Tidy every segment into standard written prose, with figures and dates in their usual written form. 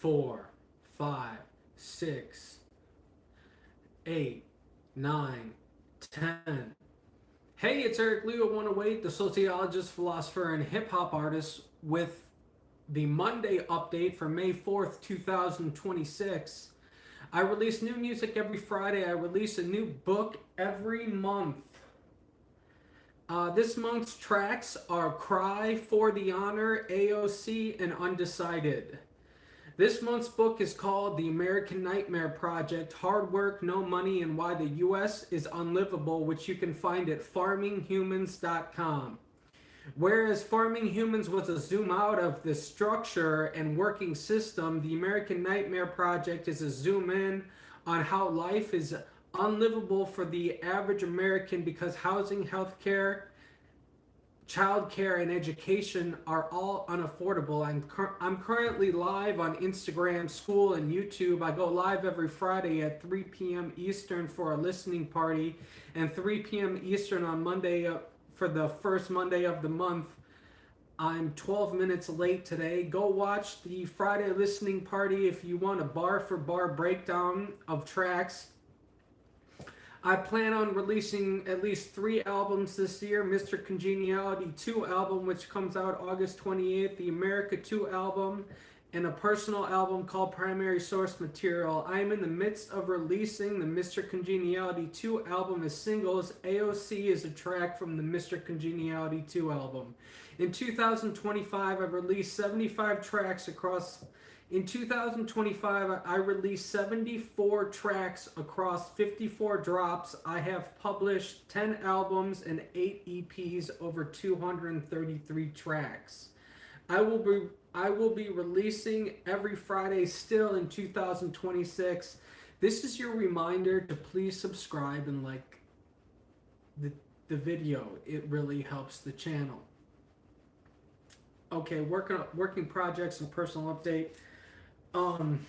4, 5, 6, 8, 9, 10. Hey, it's Eric Leo 108, the sociologist, philosopher, and hip hop artist, with the Monday update for May 4th, 2026. I release new music every Friday. I release a new book every month. This month's tracks are Cry, For the Honor, AOC, and Undecided. This month's book is called The American Nightmare Project: Hard Work, No Money, and Why the U.S. is Unlivable, which you can find at farminghumans.com. Whereas Farming Humans was a zoom out of the structure and working system, the American Nightmare Project is a zoom in on how life is unlivable for the average American because housing, healthcare, childcare, and education are all unaffordable. I'm currently live on Instagram, School, and YouTube. I go live every Friday at 3 p.m. Eastern for a listening party, and 3 p.m. Eastern on Monday for the first Monday of the month. I'm 12 minutes late today. Go watch the Friday listening party if you want a bar for bar breakdown of tracks. I plan on releasing at least 3 albums this year: Mr. Congeniality 2 album, which comes out August 28th, the America 2 album, and a personal album called Primary Source Material. I am in the midst of releasing the Mr. Congeniality 2 album as singles. AOC is a track from the Mr. Congeniality 2 album. In 2025, I've released 75 tracks across... In 2025, I released 74 tracks across 54 drops. I have published 10 albums and 8 EPs, over 233 tracks. I will be releasing every Friday still in 2026. This is your reminder to please subscribe and like the video. It really helps the channel. Okay, working projects and personal update. I'm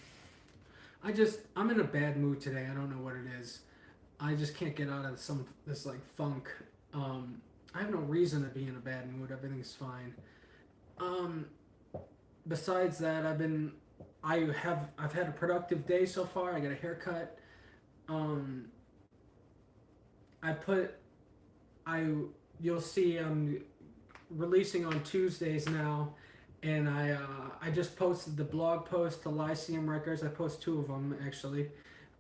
in a bad mood today. I don't know what it is. I just can't get out of this like funk. I have no reason to be in a bad mood. Everything's fine. Besides that, I've had a productive day so far. I got a haircut. You'll see I'm releasing on Tuesdays now. And I just posted the blog post to Lyceum Records. I post 2 of them actually,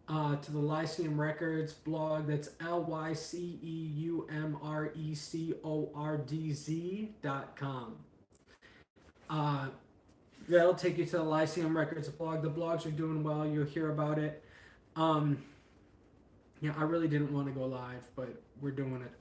to the Lyceum Records blog. That's LYCEUMRECORDZ.com. That'll take you to the Lyceum Records blog. The blogs are doing well. You'll hear about it. Yeah, I really didn't want to go live, but we're doing it.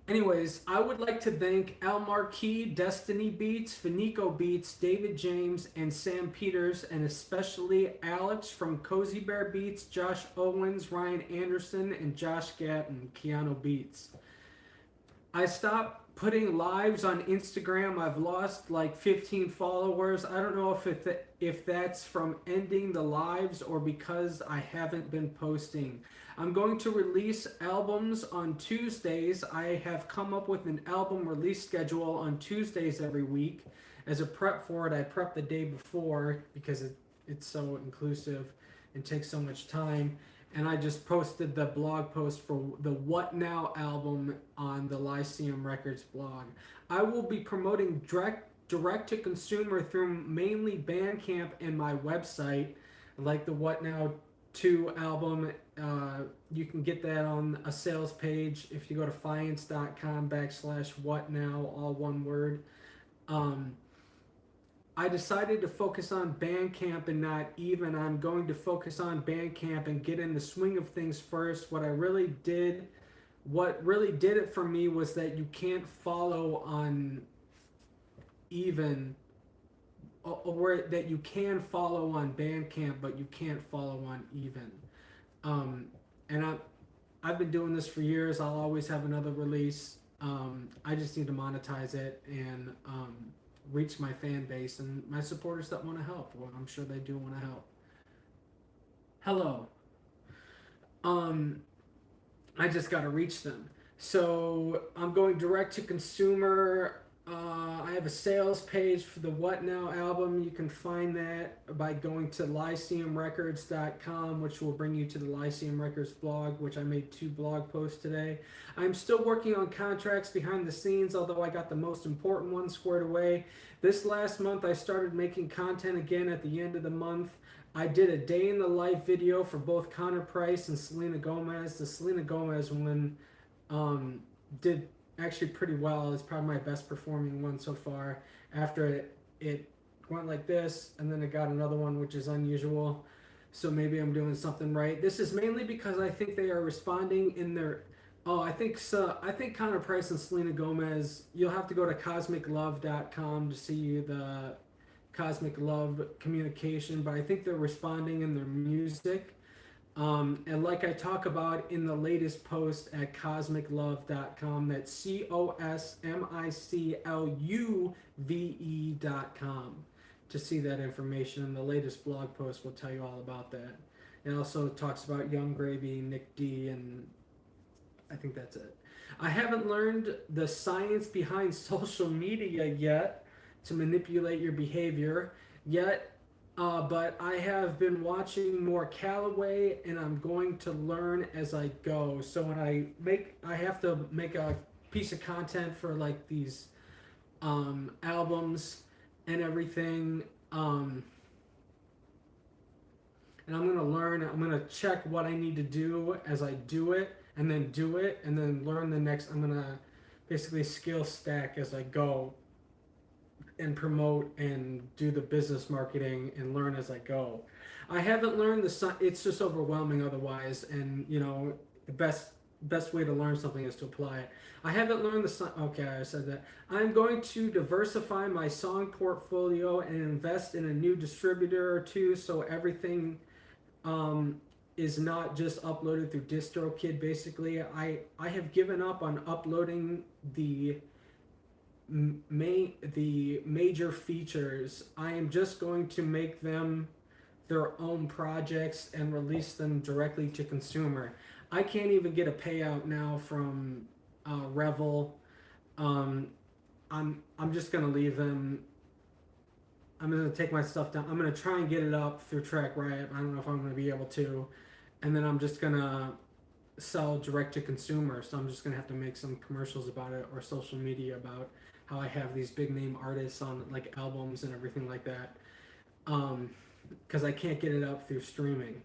Anyways, I would like to thank Al Marquis, Destiny Beats, Finico Beats, David James, and Sam Peters, and especially Alex from Cozy Bear Beats, Josh Owens, Ryan Anderson, and Josh Gatton, Keanu Beats. I stopped putting lives on Instagram. I've lost like 15 followers. I don't know if that's from ending the lives or because I haven't been posting. I'm going to release albums on Tuesdays. I have come up with an album release schedule on Tuesdays every week. As a prep for it, I prep the day before because it's so inclusive and takes so much time. And I just posted the blog post for the What Now album on the Lyceum Records blog. I will be promoting direct to consumer through mainly Bandcamp and my website, like the What Now 2 album. You can get that on a sales page if you go to fiance.com/whatnow, all one word. I decided to focus on Bandcamp and not Even. I'm going to focus on Bandcamp and get in the swing of things first. What really did it for me was that you can't follow on Even, or that you can follow on Bandcamp, but you can't follow on Even. And I've been doing this for years. I'll always have another release. I just need to monetize it and reach my fan base and my supporters that want to help. Well, I'm sure they do want to help. Hello. I just got to reach them. So I'm going direct to consumer. I have a sales page for the What Now album. You can find that by going to lyceumrecords.com, which will bring you to the Lyceum Records blog, which I made 2 blog posts today. I'm still working on contracts behind the scenes, although I got the most important one squared away. This last month, I started making content again at the end of the month. I did a day in the life video for both Connor Price and Selena Gomez. The Selena Gomez one did actually pretty well. It's probably my best performing one so far. After it went like this, and then it got another one, which is unusual. So maybe I'm doing something right. This is mainly because I think they are responding in their. Oh, I think so. I think Connor Price and Selena Gomez. You'll have to go to cosmiclove.com to see the Cosmic Love communication, but I think they're responding in their music. And like I talk about in the latest post at cosmiclove.com, that's COSMICLUVE.com, to see that information. And the latest blog post will tell you all about that. It also talks about Young Gravy, Nick D, and I think that's it. I haven't learned the science behind social media yet to manipulate your behavior yet. But I have been watching more Callaway, and I'm going to learn as I go. So when I have to make a piece of content for like these albums and everything. And I'm gonna learn. I'm gonna check what I need to do as I do it, and then do it, and then learn the next. I'm gonna basically skill stack as I go, and promote and do the business marketing and learn as I go. I haven't learned it's just overwhelming otherwise, and the best way to learn something is to apply it. I haven't learned okay, I said that. I'm going to diversify my song portfolio and invest in a new distributor or two, so everything is not just uploaded through DistroKid. Basically, I have given up on uploading the major features. I am just going to make them their own projects and release them directly to consumer. I can't even get a payout now from Revel. I'm just gonna leave them. I'm gonna take my stuff down. I'm gonna try and get it up through Track Riot. I don't know if I'm gonna be able to, and then I'm just gonna sell direct to consumer. So I'm just gonna have to make some commercials about it or social media about how I have these big name artists on like albums and everything like that, because I can't get it up through streaming,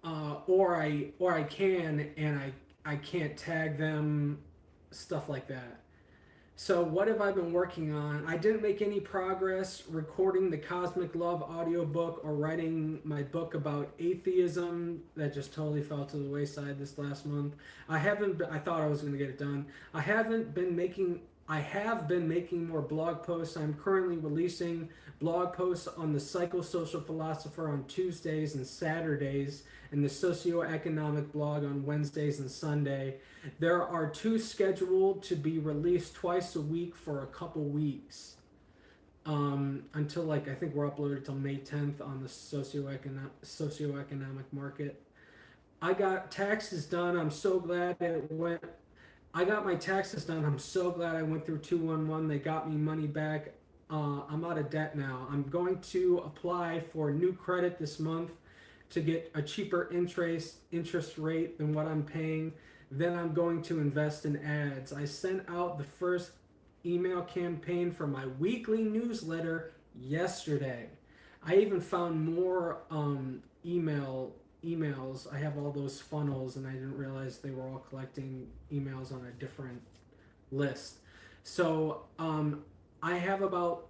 or I can, and I can't tag them, stuff like that. So what have I been working on? I didn't make any progress recording the Cosmic Love audiobook or writing my book about atheism. That just totally fell to the wayside this last month. I thought I was going to get it done. I have been making more blog posts. I'm currently releasing blog posts on the psychosocial philosopher on Tuesdays and Saturdays, and the socioeconomic blog on Wednesdays and Sunday. There are 2 scheduled to be released twice a week for a couple weeks, until I think we're uploaded till May 10th on the socioeconomic market. I got taxes done. I'm so glad it went. I got my taxes done. I'm so glad I went through 211. They got me money back. I'm out of debt now. I'm going to apply for new credit this month to get a cheaper interest rate than what I'm paying. Then I'm going to invest in ads. I sent out the first email campaign for my weekly newsletter yesterday. I even found more emails. I have all those funnels, and I didn't realize they were all collecting emails on a different list. So I have about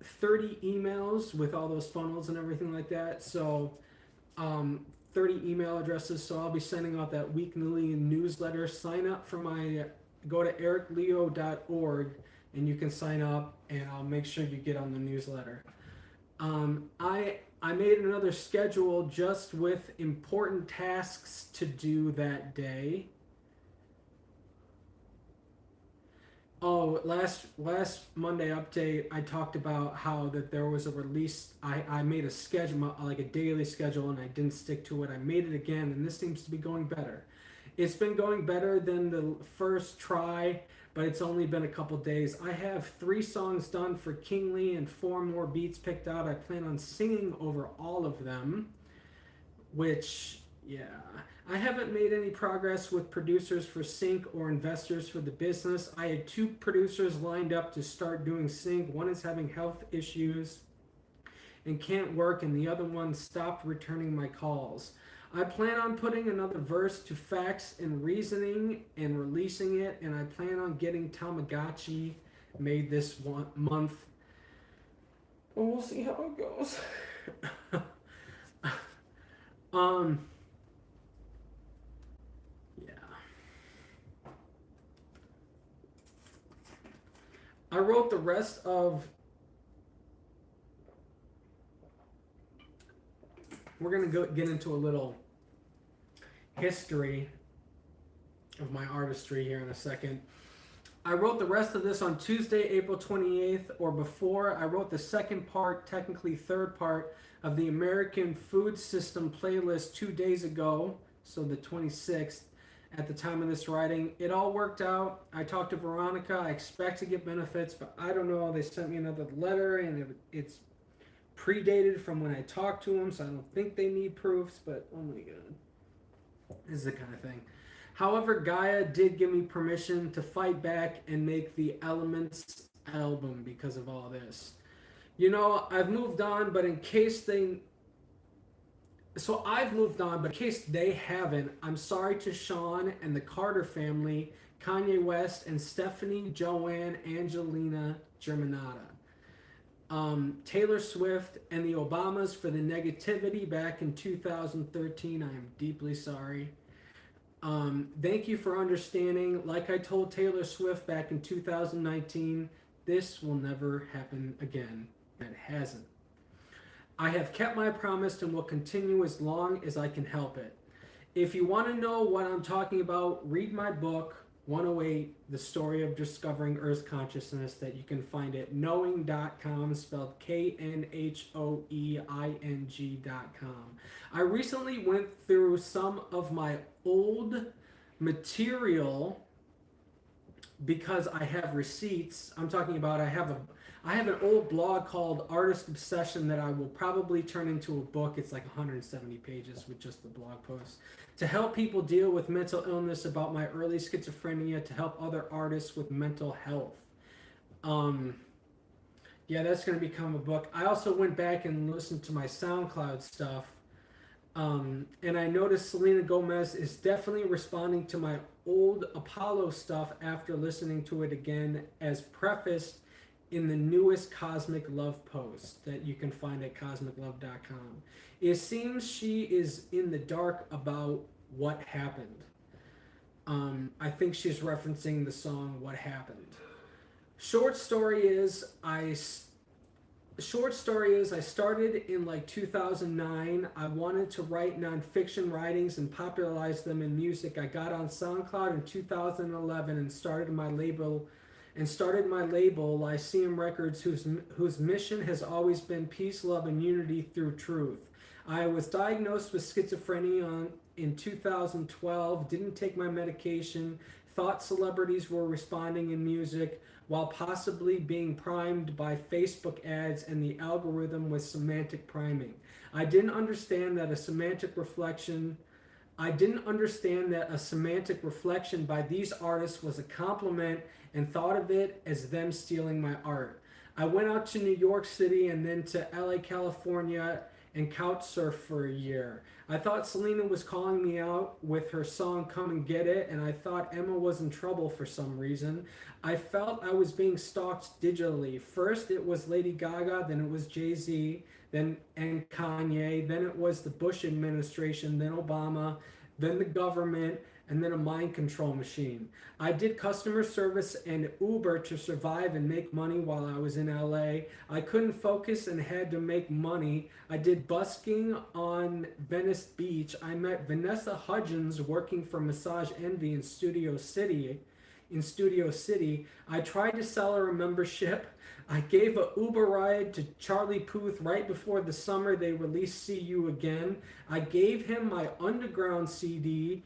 30 emails with all those funnels and everything like that. So 30 email addresses. So I'll be sending out that weekly newsletter. Sign up for go to ericleo.org and you can sign up, and I'll make sure you get on the newsletter. I made another schedule just with important tasks to do that day. Oh, last Monday update, I talked about how that there was a release. I made a schedule, like a daily schedule, and I didn't stick to it. I made it again, and this seems to be going better. It's been going better than the first try. but it's only been a couple days. I have 3 songs done for Kingly and 4 more beats picked out. I plan on singing over all of them, which, yeah. I haven't made any progress with producers for Sync or investors for the business. I had 2 producers lined up to start doing Sync. One is having health issues and can't work, and the other one stopped returning my calls. I plan on putting another verse to Facts and Reasoning and releasing it, and I plan on getting Tamagotchi made this month. And we'll see how it goes. Yeah. I wrote the rest of. We're gonna get into a little history of my artistry here in a second. I wrote the rest of this on Tuesday, April 28th, or before. I wrote the second part, technically third part, of the American Food System playlist 2 days ago, so the 26th, at the time of this writing. It all worked out. I talked to Veronica. I expect to get benefits, but I don't know. They sent me another letter, and it's predated from when I talked to them, so I don't think they need proofs, but oh my god. This is the kind of thing. However, Gaia did give me permission to fight back and make the Elements album because of all this. You know, I've moved on, but in case they... So I've moved on, but in case they haven't, I'm sorry to Sean and the Carter family, Kanye West, and Stephanie Joanne Angelina Germanata. Taylor Swift and the Obamas for the negativity back in 2013. I am deeply sorry. Thank you for understanding. Like I told Taylor Swift back in 2019, this will never happen again. It hasn't. I have kept my promise and will continue as long as I can help it. If you want to know what I'm talking about, read my book, 108, The Story of Discovering Earth's Consciousness, that you can find at knowing.com, spelled KNHOEING.com. I recently went through some of my old material because I have receipts. I'm talking about I have an old blog called Artist Obsession that I will probably turn into a book. It's like 170 pages with just the blog posts. To help people deal with mental illness, about my early schizophrenia, to help other artists with mental health. Yeah, that's going to become a book. I also went back and listened to my SoundCloud stuff. And I noticed Selena Gomez is definitely responding to my old Apollo stuff after listening to it again, as prefaced in the newest Cosmic Love post that you can find at cosmiclove.com. It seems she is in the dark about what happened. I think she's referencing the song What Happened. Short story is I started in like 2009. I wanted to write nonfiction writings and popularize them in music. I got on SoundCloud in 2011 and started my label Lyceum Records, whose mission has always been peace, love, and unity through truth. I was diagnosed with schizophrenia in 2012, didn't take my medication, thought celebrities were responding in music while possibly being primed by Facebook ads and the algorithm with semantic priming. I didn't understand that a semantic reflection by these artists was a compliment and thought of it as them stealing my art. I went out to New York City and then to LA, California, and couch surf for a year. I thought Selena was calling me out with her song Come and Get It, and I thought Emma was in trouble for some reason. I felt I was being stalked digitally. First it was Lady Gaga, then it was Jay-Z, and Kanye, then it was the Bush administration, then Obama, then the government, and then a mind control machine. I did customer service and Uber to survive and make money while I was in LA. I couldn't focus and had to make money. I did busking on Venice Beach. I met Vanessa Hudgens working for Massage Envy in Studio City. I tried to sell her a membership. I gave a Uber ride to Charlie Puth right before the summer they released See You Again. I gave him my Underground CD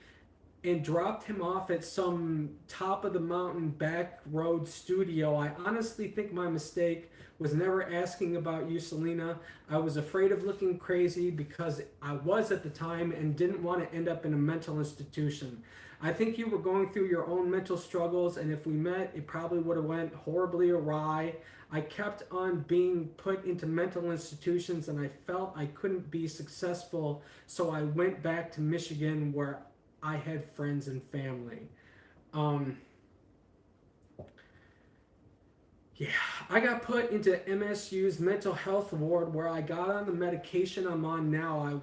and dropped him off at some top of the mountain back road studio. I honestly think my mistake was never asking about you, Selena. I was afraid of looking crazy because I was at the time and didn't want to end up in a mental institution. I think you were going through your own mental struggles, and if we met, it probably would have went horribly awry. I kept on being put into mental institutions and I felt I couldn't be successful, so I went back to Michigan where I had friends and family. Um, yeah, I got put into MSU's mental health ward where I got on the medication I'm on now.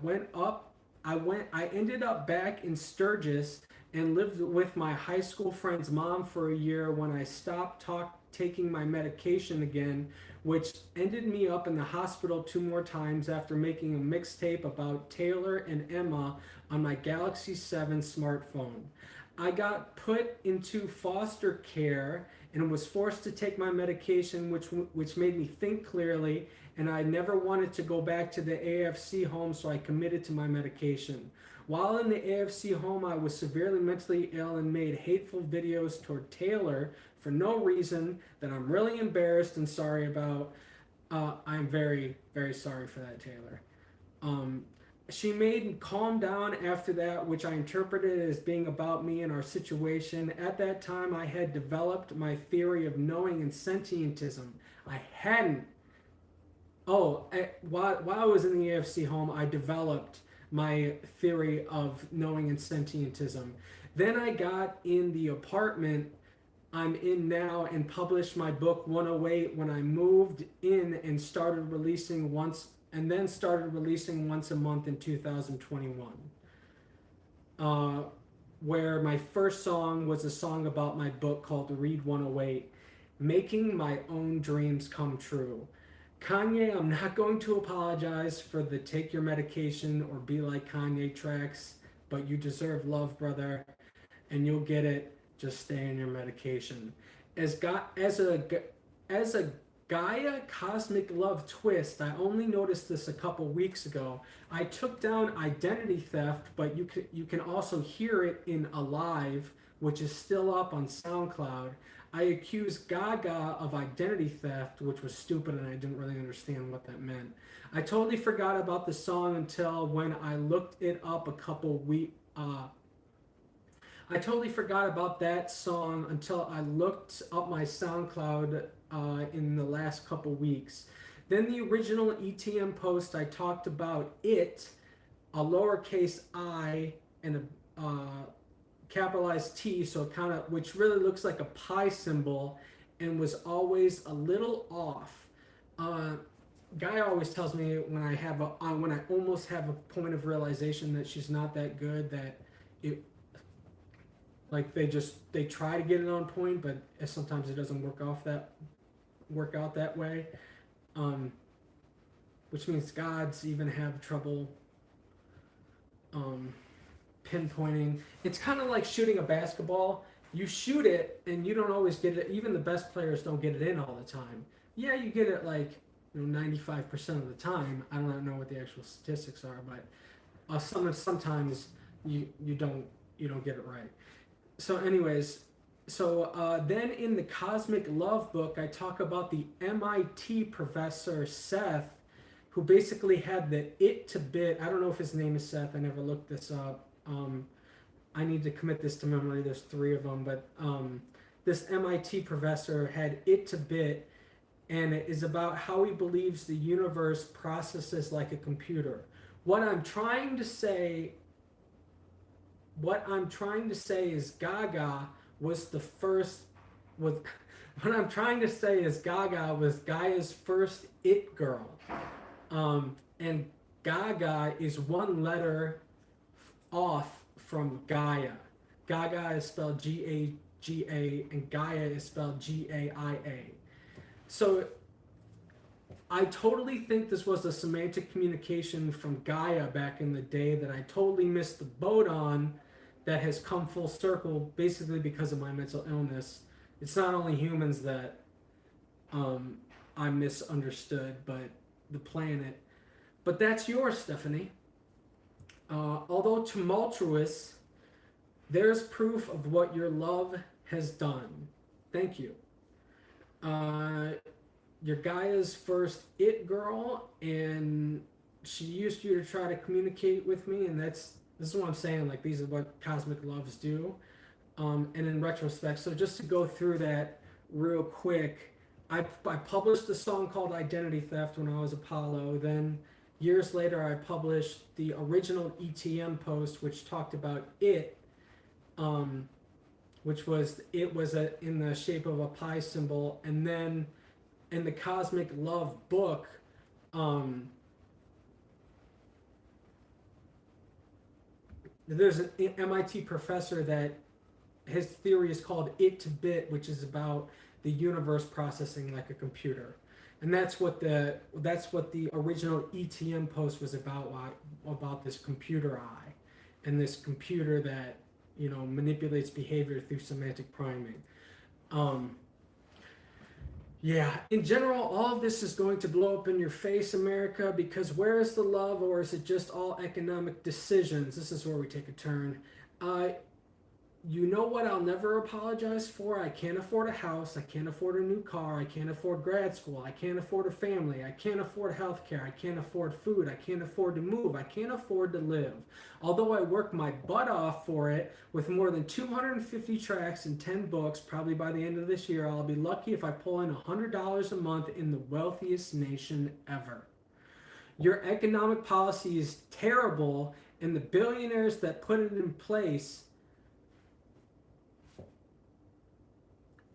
I ended up back in Sturgis and lived with my high school friend's mom for a year when I stopped taking my medication again, which ended me up in the hospital two more times after making a mixtape about Taylor and Emma on my Galaxy 7 smartphone. I got put into foster care and was forced to take my medication, which made me think clearly. And I never wanted to go back to the AFC home, so I committed to my medication. While in the AFC home, I was severely mentally ill and made hateful videos toward Taylor for no reason that I'm really embarrassed and sorry about. I'm very, very sorry for that, Taylor. Um, she made me calm down after that, which I interpreted as being about me and our situation. At that time, I had developed my theory of knowing and sentientism. I hadn't. While I was in the AFC home, I developed my theory of knowing and sentientism. Then I got in the apartment I'm in now and published my book 108 when I moved in and started releasing once a month in 2021. Uh, where my first song was a song about my book called Read 108, Making My Own Dreams Come True. Kanye, I'm not going to apologize for the take your medication or be like Kanye tracks, but you deserve love, brother, and you'll get it. Just stay on your medication. As a Gaia cosmic love twist, I only noticed this a couple weeks ago. I took down identity theft, but you can also hear it in Alive, which is still up on Soundcloud. I accused Gaga of identity theft, which was stupid and I didn't really understand what that meant. I totally forgot about the song until when I looked it up a couple weeks. I totally forgot about that song until I looked up my SoundCloud in the last couple weeks. Then the original ETM post, I talked about it, a lowercase I and a capitalized T, so it kind of, which really looks like a pi symbol, and was always a little off. Guy always tells me when I almost have a point of realization that she's not that good, that it like they try to get it on point, but sometimes it doesn't work out that way. Um, which means gods even have trouble um, pinpointing. It's kind of like shooting a basketball. You shoot it and you don't always get it. Even the best players don't get it in all the time. Yeah, you get it like 95% of the time. I don't know what the actual statistics are, but sometimes you don't get it right. So anyways, then in the Cosmic Love book, I talk about the MIT professor Seth, who basically had the it to bit. I don't know if his name is Seth. I never looked this up. I need to commit this to memory. There's three of them, but this MIT professor had it to bit, and it is about how he believes the universe processes like a computer. What I'm trying to say is Gaga was the first was what I'm trying to say is Gaga was Gaia's first it girl. And Gaga is one letter off from Gaia. Gaga is spelled Gaga and Gaia is spelled Gaia. So I totally think this was a semantic communication from Gaia back in the day that I totally missed the boat on, that has come full circle basically because of my mental illness. It's not only humans that I misunderstood, but the planet. But that's yours, Stephanie. Although tumultuous, There's proof of what your love has done. Thank you. Uh, you're Gaia's first it girl, and she used you to try to communicate with me, and this is what I'm saying. Like, these are what cosmic loves do. And in retrospect, so just to go through that real quick, I published a song called Identity Theft when I was Apollo. Then years later, I published the original ETM post, which talked about it, um, which was in the shape of a pi symbol. And then in the Cosmic Love book, um, there's an MIT professor that his theory is called it to bit, which is about the universe processing like a computer, and that's what the original ETM post was about this computer eye, and this computer that manipulates behavior through semantic priming. Um, yeah, in general, all of this is going to blow up in your face, America, because where is the love, or is it just all economic decisions? This is where we take a turn. Uh, you know what I'll never apologize for? I can't afford a house. I can't afford a new car. I can't afford grad school. I can't afford a family. I can't afford health care. I can't afford food. I can't afford to move. I can't afford to live. Although I work my butt off for it with more than 250 tracks and 10 books, probably by the end of this year, I'll be lucky if I pull in $100 a month in the wealthiest nation ever. Your economic policy is terrible, and the billionaires that put it in place,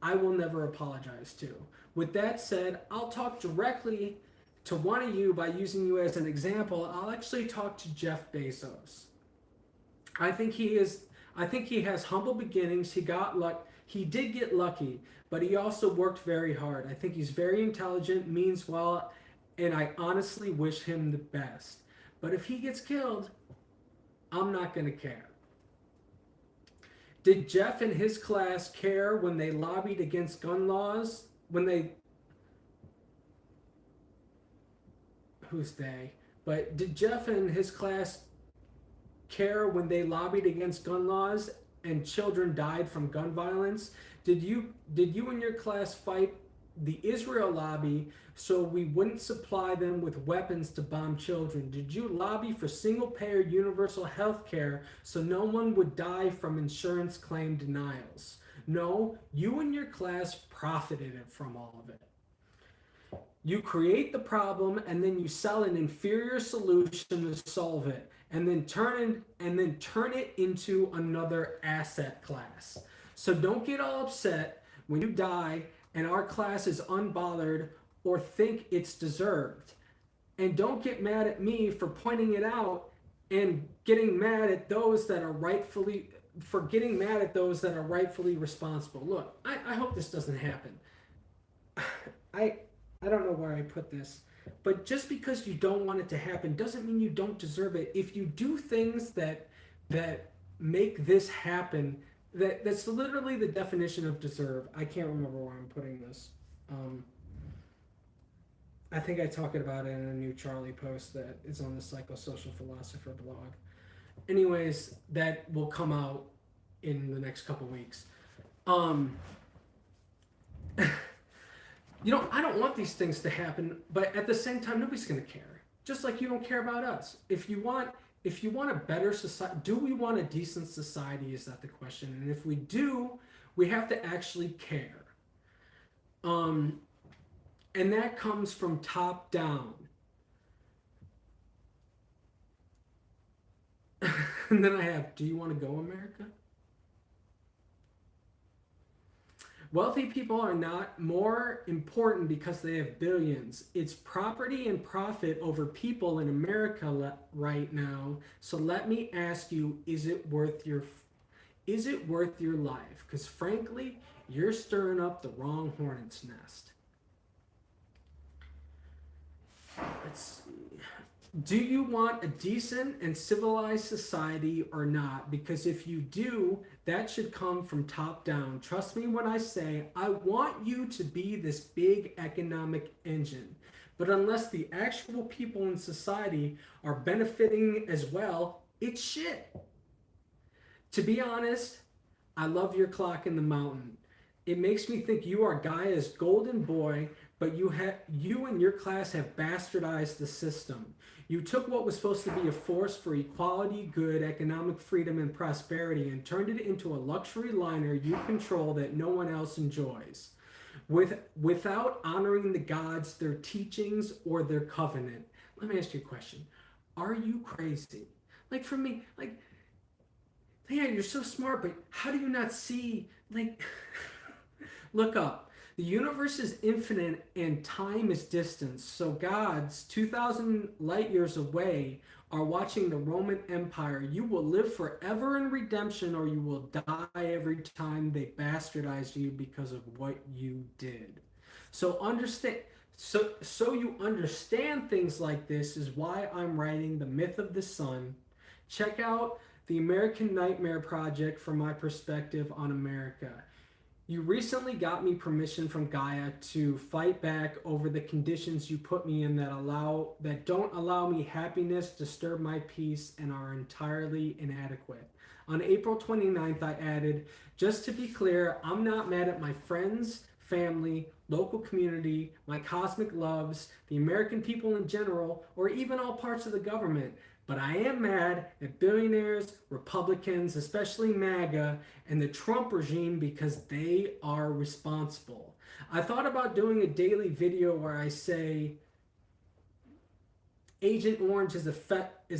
I will never apologize to. With that said, I'll talk directly to one of you by using you as an example. I'll actually talk to Jeff Bezos. I think he has humble beginnings. He did get lucky, but he also worked very hard. I think he's very intelligent, means well, and I honestly wish him the best. But if he gets killed, I'm not going to care. Did Jeff and his class care when they lobbied against gun laws? Who's they? But did Jeff and his class care when they lobbied against gun laws and children died from gun violence? Did you and your class fight the Israel lobby so we wouldn't supply them with weapons to bomb children? Did you lobby for single-payer universal health care so no one would die from insurance claim denials? No, you and your class profited from all of it. You create the problem and then you sell an inferior solution to solve it, and then turn it into another asset class. So don't get all upset when you die and our class is unbothered or think it's deserved. And don't get mad at me for pointing it out and getting mad at those that are rightfully responsible. Look, I hope this doesn't happen. I I don't know where I put this, but just because you don't want it to happen doesn't mean you don't deserve it. If you do things that make this happen, that's literally the definition of deserve. I can't remember where I'm putting this. Um, I think I talk about it in a new Charlie post that is on the psychosocial philosopher blog. Anyways, that will come out in the next couple weeks. Um, I don't want these things to happen, but at the same time, nobody's going to care. Just like you don't care about us. If you want a better society, do we want a decent society? Is that the question? And if we do, we have to actually care. And that comes from top down. And then I have, do you want to go, America? Wealthy people are not more important because they have billions. It's property and profit over people in America right now. So let me ask you, is it worth your life? Because frankly, you're stirring up the wrong hornet's nest. Let's see. Do you want a decent and civilized society or not? Because if you do, that should come from top down. Trust me when I say I want you to be this big economic engine. But unless the actual people in society are benefiting as well, it's shit. To be honest, I love your clock in the mountain. It makes me think you are Gaia's golden boy, but you and your class have bastardized the system. You took what was supposed to be a force for equality, good, economic freedom, and prosperity and turned it into a luxury liner you control that no one else enjoys. Without honoring the gods, their teachings, or their covenant. Let me ask you a question. Are you crazy? Like for me, like yeah, you're so smart, but how do you not see, like, look up. The universe is infinite and time is distance. So gods, 2,000 light years away, are watching the Roman Empire. You will live forever in redemption or you will die every time they bastardize you because of what you did. So understand. So you understand things like this is why I'm writing The Myth of the Sun. Check out the American Nightmare Project from my perspective on America. You recently got me permission from Gaia to fight back over the conditions you put me in that don't allow me happiness, disturb my peace, and are entirely inadequate. On April 29th, I added, just to be clear, I'm not mad at my friends, family, local community, my cosmic loves, the American people in general, or even all parts of the government. But I am mad at billionaires, Republicans, especially MAGA, and the Trump regime because they are responsible. I thought about doing a daily video where I say Agent Orange is a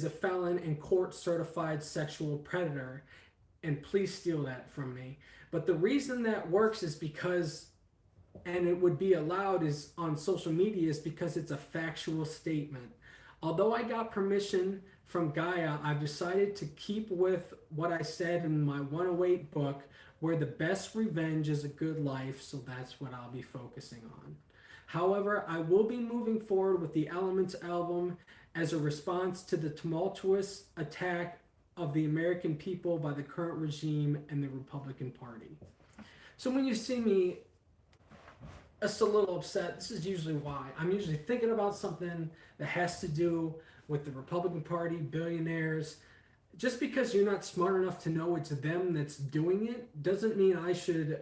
felon and court certified sexual predator, and please steal that from me. But the reason that works is because, and it would be allowed is on social media, is because it's a factual statement. Although I got permission from Gaia, I've decided to keep with what I said in my 108 book, where the best revenge is a good life, so that's what I'll be focusing on. However, I will be moving forward with the Elements album as a response to the tumultuous attack of the American people by the current regime and the Republican Party. So when you see me just a little upset, this is usually why. I'm usually thinking about something that has to do with the Republican Party, billionaires. Just because you're not smart enough to know it's them that's doing it doesn't mean I should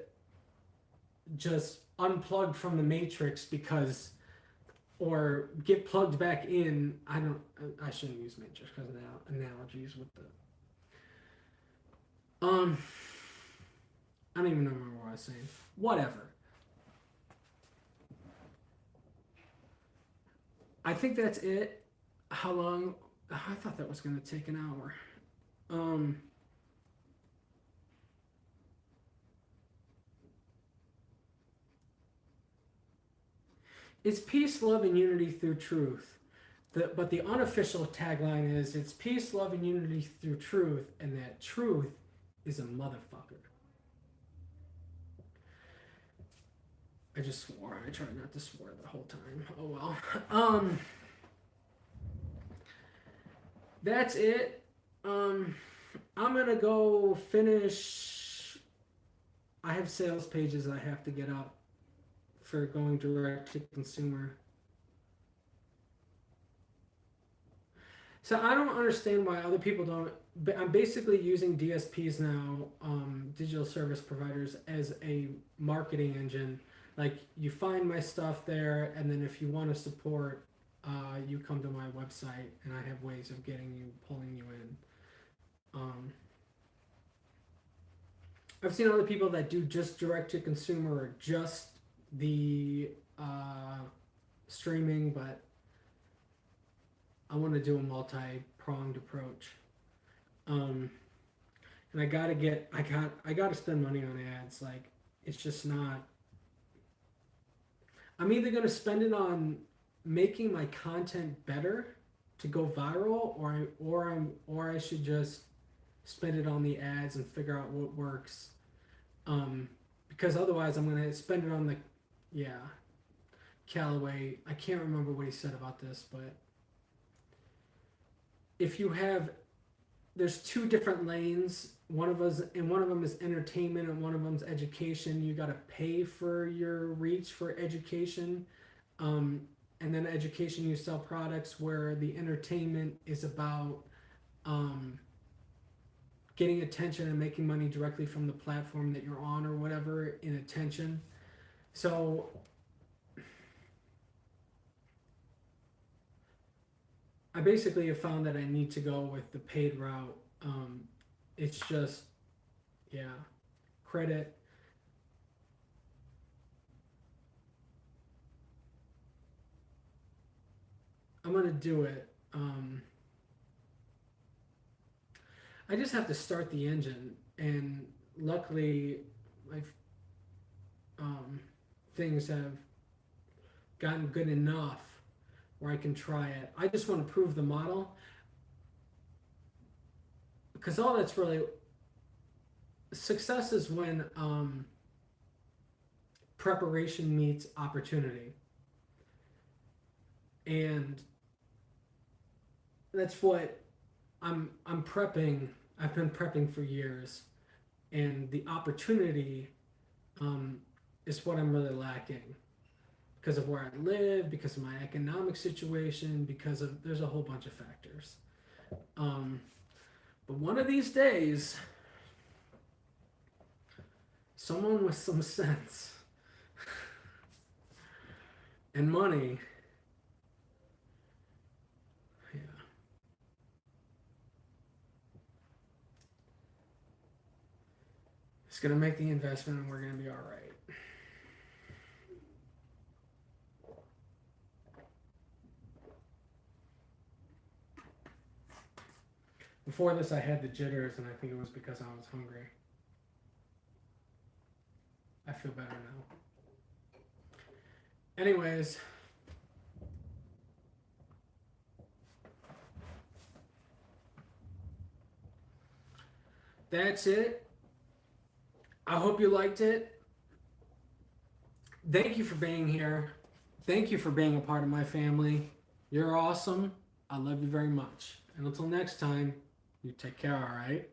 just unplug from the matrix because, or get plugged back in. I shouldn't use matrix because now analogies with the I don't even remember what I was saying. Whatever. I think that's it. How long? I thought that was going to take an hour. It's peace, love, and unity through truth. But the unofficial tagline is it's peace, love, and unity through truth, and that truth is a motherfucker. I just swore. I tried not to swear the whole time. Oh well. That's it. I'm gonna go finish. I have sales pages I have to get up for going direct to consumer. So I don't understand why other people don't. I'm basically using DSPs now, digital service providers, as a marketing engine. Like you find my stuff there, and then if you want to support, you come to my pulling you in. I've seen other people that do just direct to consumer or just the streaming, but I want to do a multi-pronged approach. And I gotta spend money on ads. Like it's just not. I'm either gonna spend it on making my content better to go viral, or I should just spend it on the ads and figure out what works. Because otherwise I'm gonna spend it on the Callaway. I can't remember what he said about this, but if you have there's two different lanes. One of them is entertainment and one of them's education. You got to pay for your reach for education. And then education, you sell products, where the entertainment is about getting attention and making money directly from the platform that you're on or whatever in attention. So I basically have found that I need to go with the paid route. It's just, yeah, credit. I'm gonna do it. I just have to start the engine, and luckily, I've things have gotten good enough where I can try it. I just want to prove the model because all that's really success is when preparation meets opportunity, and that's what I'm prepping. I've been prepping for years, and the opportunity um, is what I'm really lacking because of where I live, because of my economic situation, because of there's a whole bunch of factors. Um, but one of these days, someone with some sense and money, yeah, is gonna make the investment, and we're gonna be all right. Before this, I had the jitters, and I think it was because I was hungry. I feel better now. Anyways, that's it. I hope you liked it. Thank you for being here. Thank you for being a part of my family. You're awesome. I love you very much. And until next time, you take care, all right?